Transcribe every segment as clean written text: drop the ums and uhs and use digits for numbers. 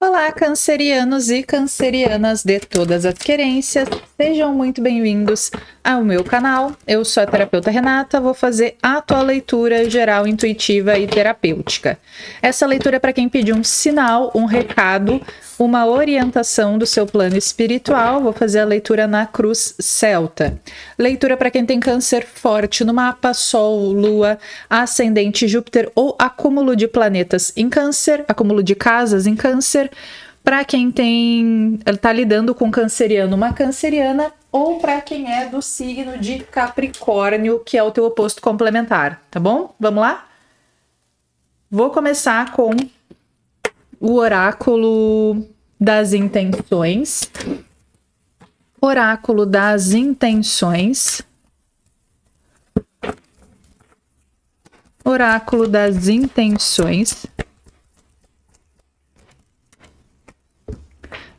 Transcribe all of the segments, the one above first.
Olá, cancerianos e cancerianas de todas as querências, sejam muito bem-vindos ao meu canal. Eu sou a terapeuta Renata, vou fazer a tua leitura geral, intuitiva e terapêutica. Essa leitura é para quem pediu um sinal, um recado, uma orientação do seu plano espiritual. Vou fazer a leitura na cruz celta. Leitura para quem tem câncer forte no mapa, Sol, Lua, Ascendente, Júpiter ou acúmulo de planetas em câncer, acúmulo de casas em câncer. Para quem está lidando com canceriano, uma canceriana, ou para quem é do signo de Capricórnio, que é o teu oposto complementar, tá bom? Vamos lá? Vou começar com o oráculo das intenções. Oráculo das intenções. Oráculo das intenções.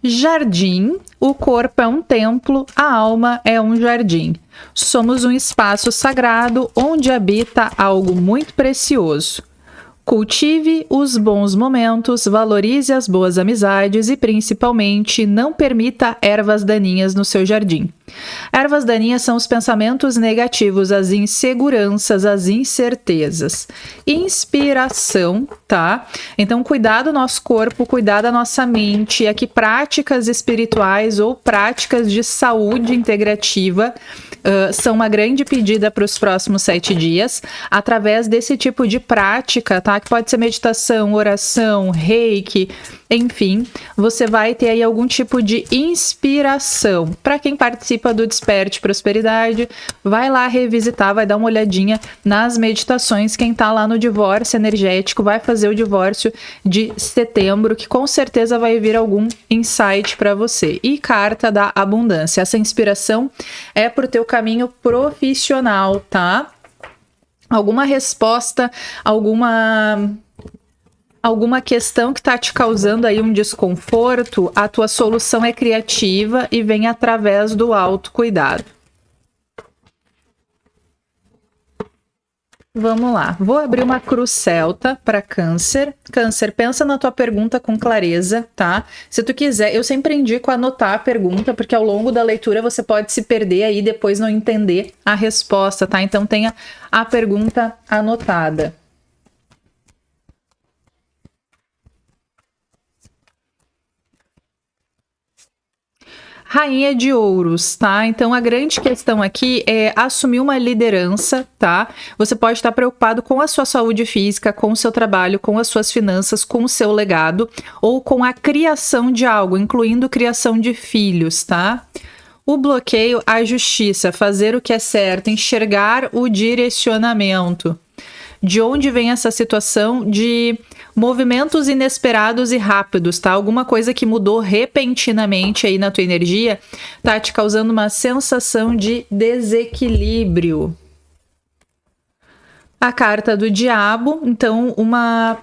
Jardim, o corpo é um templo, a alma é um jardim. Somos um espaço sagrado onde habita algo muito precioso. Cultive os bons momentos, valorize as boas amizades e, principalmente, não permita ervas daninhas no seu jardim. Ervas daninhas são os pensamentos negativos, as inseguranças, as incertezas. Inspiração, tá? Então, cuidar do nosso corpo, cuidar da nossa mente. Aqui, práticas espirituais ou práticas de saúde integrativa são uma grande pedida para os próximos 7 dias, através desse tipo de prática, tá? Que pode ser meditação, oração, reiki, enfim, você vai ter aí algum tipo de inspiração. Para quem participa do Desperte Prosperidade, vai lá revisitar, vai dar uma olhadinha nas meditações. Quem tá lá no divórcio energético vai fazer o divórcio de setembro, que com certeza vai vir algum insight para você. E carta da abundância. Essa inspiração é pro teu caminho profissional, tá? Alguma resposta, alguma questão que está te causando aí um desconforto, a tua solução é criativa e vem através do autocuidado. Vamos lá, vou abrir uma cruz celta para câncer. Câncer, pensa na tua pergunta com clareza, tá? Se tu quiser, eu sempre indico anotar a pergunta, porque ao longo da leitura você pode se perder aí e depois não entender a resposta, tá? Então tenha a pergunta anotada. Rainha de Ouros, tá? Então, a grande questão aqui é assumir uma liderança, tá? Você pode estar preocupado com a sua saúde física, com o seu trabalho, com as suas finanças, com o seu legado ou com a criação de algo, incluindo criação de filhos, tá? O bloqueio, a justiça, fazer o que é certo, enxergar o direcionamento. De onde vem essa situação de movimentos inesperados e rápidos, tá? Alguma coisa que mudou repentinamente aí na tua energia tá te causando uma sensação de desequilíbrio. A carta do diabo, então, uma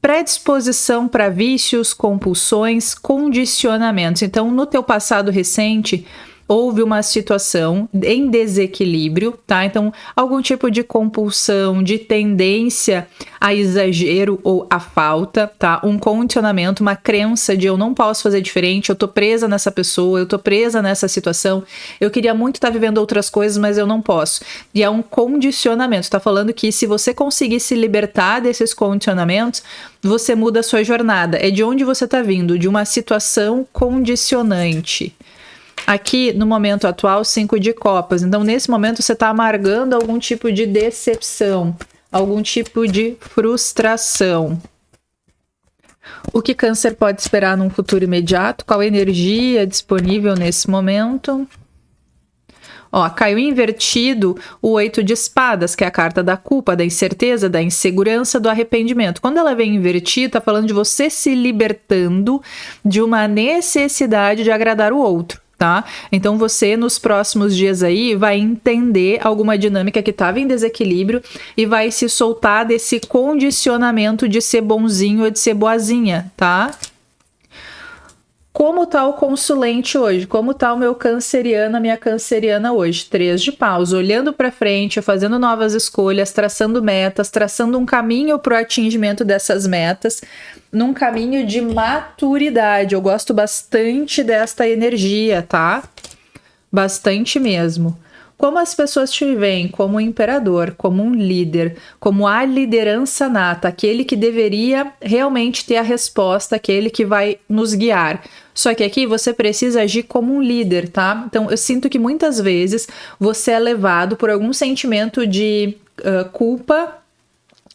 predisposição para vícios, compulsões, condicionamentos. Então, no teu passado recente, houve uma situação em desequilíbrio, tá? Então, algum tipo de compulsão, de tendência a exagero ou a falta, tá? Um condicionamento, uma crença de eu não posso fazer diferente, eu tô presa nessa pessoa, eu tô presa nessa situação, eu queria muito estar vivendo outras coisas, mas eu não posso. E é um condicionamento, tá falando que se você conseguir se libertar desses condicionamentos, você muda a sua jornada. É de onde você tá vindo, de uma situação condicionante. Aqui, no momento atual, 5 de copas. Então, nesse momento, você está amargando algum tipo de decepção, algum tipo de frustração. O que câncer pode esperar num futuro imediato? Qual energia é disponível nesse momento? Ó, caiu invertido o 8 de espadas, que é a carta da culpa, da incerteza, da insegurança, do arrependimento. Quando ela vem invertida, tá falando de você se libertando de uma necessidade de agradar o outro. Tá? Então você nos próximos dias aí vai entender alguma dinâmica que estava em desequilíbrio e vai se soltar desse condicionamento de ser bonzinho ou de ser boazinha, tá? Como tá o consulente hoje? Como tá o meu canceriano, a minha canceriana hoje? 3 de paus, olhando para frente, fazendo novas escolhas, traçando metas, traçando um caminho para o atingimento dessas metas, num caminho de maturidade. Eu gosto bastante desta energia, tá? Bastante mesmo. Como as pessoas te veem como um imperador, como um líder, como a liderança nata, aquele que deveria realmente ter a resposta, aquele que vai nos guiar. Só que aqui você precisa agir como um líder, tá? Então eu sinto que muitas vezes você é levado por algum sentimento de culpa,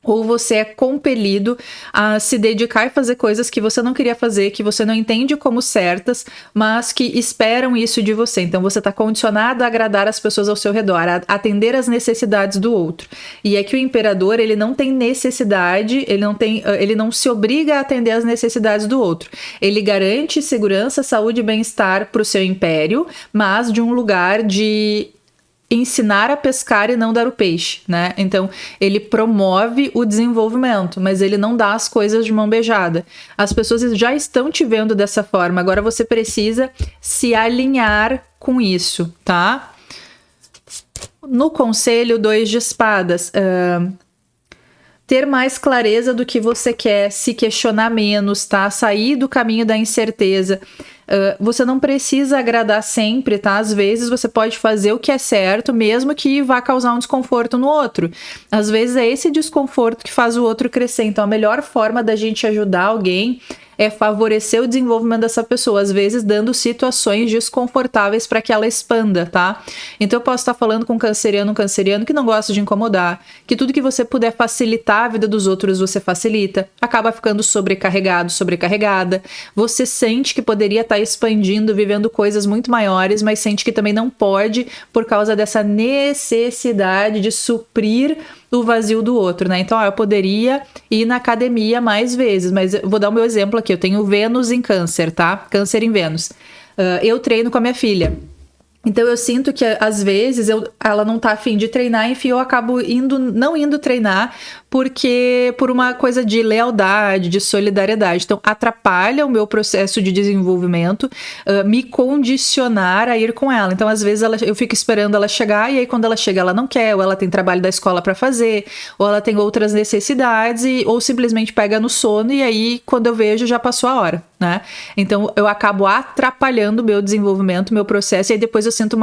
ou você é compelido a se dedicar e fazer coisas que você não queria fazer, que você não entende como certas, mas que esperam isso de você. Então você está condicionado a agradar as pessoas ao seu redor, a atender às necessidades do outro. E é que o imperador, ele não tem necessidade, ele não se obriga a atender às necessidades do outro. Ele garante segurança, saúde e bem-estar para o seu império, mas de um lugar de ensinar a pescar e não dar o peixe, né? Então, ele promove o desenvolvimento, mas ele não dá as coisas de mão beijada. As pessoas já estão te vendo dessa forma, agora você precisa se alinhar com isso, tá? No conselho, 2 de espadas, ter mais clareza do que você quer, se questionar menos, tá? Sair do caminho da incerteza. Você não precisa agradar sempre, tá? Às vezes você pode fazer o que é certo, mesmo que vá causar um desconforto no outro. Às vezes é esse desconforto que faz o outro crescer. Então, a melhor forma da gente ajudar alguém é favorecer o desenvolvimento dessa pessoa, às vezes dando situações desconfortáveis para que ela expanda, tá? Então eu posso estar falando com um canceriano que não gosta de incomodar, que tudo que você puder facilitar a vida dos outros, você facilita, acaba ficando sobrecarregado, sobrecarregada, você sente que poderia estar expandindo, vivendo coisas muito maiores, mas sente que também não pode por causa dessa necessidade de suprir o vazio do outro, né? Então, eu poderia ir na academia mais vezes, mas eu vou dar o meu exemplo aqui. Eu tenho Vênus em Câncer, tá? Câncer em Vênus. Eu treino com a minha filha. Então, eu sinto que, às vezes, ela não tá afim de treinar, enfim, eu acabo não indo treinar por uma coisa de lealdade, de solidariedade. Então, atrapalha o meu processo de desenvolvimento, me condicionar a ir com ela. Então, às vezes, eu fico esperando ela chegar, e aí, quando ela chega, ela não quer, ou ela tem trabalho da escola para fazer, ou ela tem outras necessidades, ou simplesmente pega no sono, e aí, quando eu vejo, já passou a hora, né? Então, eu acabo atrapalhando o meu desenvolvimento, meu processo, e aí depois eu sinto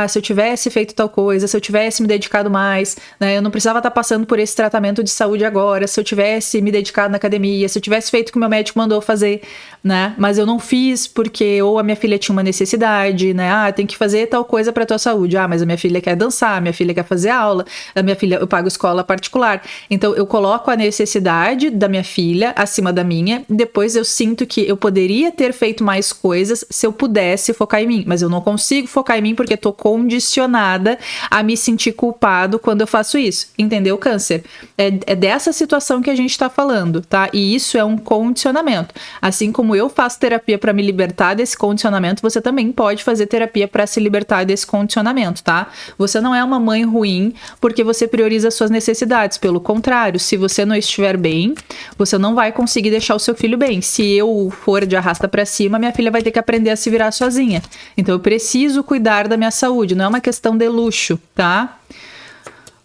se eu tivesse feito tal coisa, se eu tivesse me dedicado mais, né? Eu não precisava estar passando por esse tratamento de saúde agora, se eu tivesse me dedicado na academia, se eu tivesse feito o que o meu médico mandou fazer, né? Mas eu não fiz porque ou a minha filha tinha uma necessidade, né? Tem que fazer tal coisa para tua saúde. Mas a minha filha quer dançar, a minha filha quer fazer aula, a minha filha, eu pago escola particular. Então eu coloco a necessidade da minha filha acima da minha, depois eu sinto que eu poderia ter feito mais coisas se eu pudesse focar em mim, mas eu não consigo focar em mim porque tô condicionada a me sentir culpado quando eu faço isso. Entendeu, Câncer? É dessa situação que a gente tá falando, tá? E isso é um condicionamento. Assim como eu faço terapia para me libertar desse condicionamento, você também pode fazer terapia para se libertar desse condicionamento, tá? Você não é uma mãe ruim porque você prioriza suas necessidades. Pelo contrário, se você não estiver bem, você não vai conseguir deixar o seu filho bem. Se eu for de arrasta para cima, minha filha vai ter que aprender a se virar sozinha. Então eu preciso cuidar da minha saúde, não é uma questão de luxo, tá?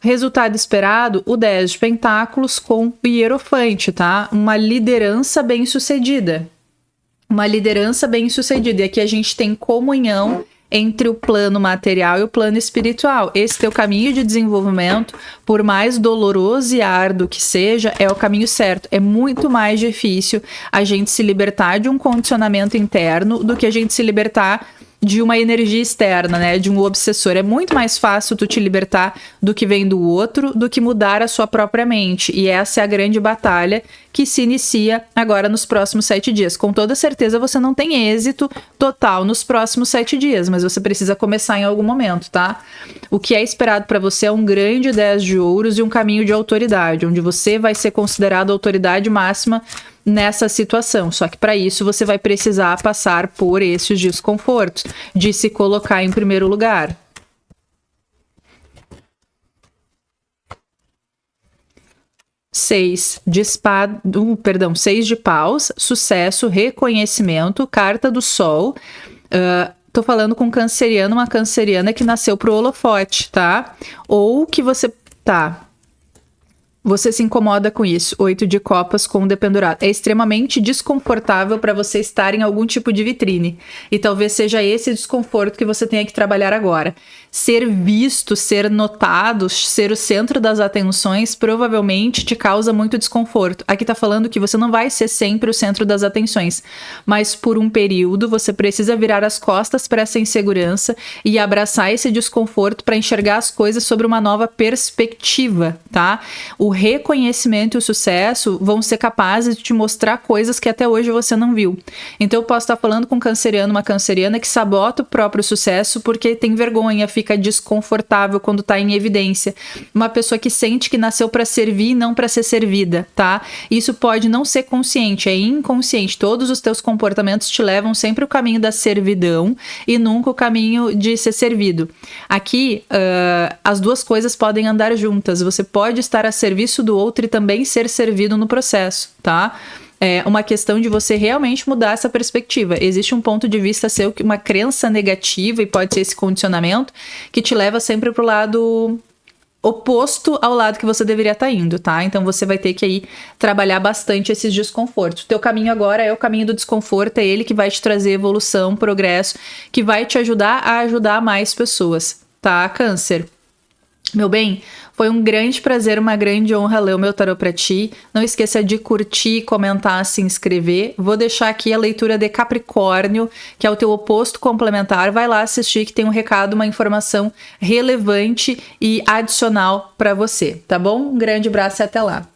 Resultado esperado, o 10 de pentáculos com o hierofante, tá? Uma liderança bem-sucedida. Uma liderança bem-sucedida. E aqui a gente tem comunhão entre o plano material e o plano espiritual. Esse teu caminho de desenvolvimento, por mais doloroso e árduo que seja, é o caminho certo. É muito mais difícil a gente se libertar de um condicionamento interno do que a gente se libertar de uma energia externa, né, de um obsessor. É muito mais fácil tu te libertar do que vem do outro, do que mudar a sua própria mente. E essa é a grande batalha que se inicia agora nos próximos 7 dias. Com toda certeza você não tem êxito total nos próximos 7 dias, mas você precisa começar em algum momento, tá? O que é esperado para você é um grande 10 de ouros e um caminho de autoridade, onde você vai ser considerado a autoridade máxima nessa situação. Só que para isso você vai precisar passar por esses desconfortos de se colocar em primeiro lugar. 6 de paus, sucesso, reconhecimento, carta do sol. Tô falando com um canceriano, uma canceriana que nasceu pro holofote, tá? Ou que você se incomoda com isso. 8 de copas com o dependurado. É extremamente desconfortável para você estar em algum tipo de vitrine. E talvez seja esse desconforto que você tenha que trabalhar agora. Ser visto, ser notado, ser o centro das atenções provavelmente te causa muito desconforto. Aqui tá falando que você não vai ser sempre o centro das atenções, mas por um período você precisa virar as costas para essa insegurança e abraçar esse desconforto para enxergar as coisas sobre uma nova perspectiva, tá? O reconhecimento e o sucesso vão ser capazes de te mostrar coisas que até hoje você não viu. Então eu posso estar falando com um canceriano, uma canceriana que sabota o próprio sucesso porque tem vergonha, fica desconfortável quando tá em evidência. Uma pessoa que sente que nasceu para servir e não para ser servida, tá? Isso pode não ser consciente, é inconsciente. Todos os teus comportamentos te levam sempre o caminho da servidão e nunca o caminho de ser servido. Aqui, as duas coisas podem andar juntas. Você pode estar a serviço do outro e também ser servido no processo, tá? É uma questão de você realmente mudar essa perspectiva. Existe um ponto de vista seu, uma crença negativa, e pode ser esse condicionamento, que te leva sempre pro lado oposto ao lado que você deveria estar indo, tá? Então você vai ter que aí trabalhar bastante esses desconfortos. O teu caminho agora é o caminho do desconforto, é ele que vai te trazer evolução, progresso, que vai te ajudar a ajudar mais pessoas, tá, Câncer? Meu bem, foi um grande prazer, uma grande honra ler o meu tarô pra ti. Não esqueça de curtir, comentar, se inscrever. Vou deixar aqui a leitura de Capricórnio, que é o teu oposto complementar. Vai lá assistir que tem um recado, uma informação relevante e adicional pra você, tá bom? Um grande abraço e até lá.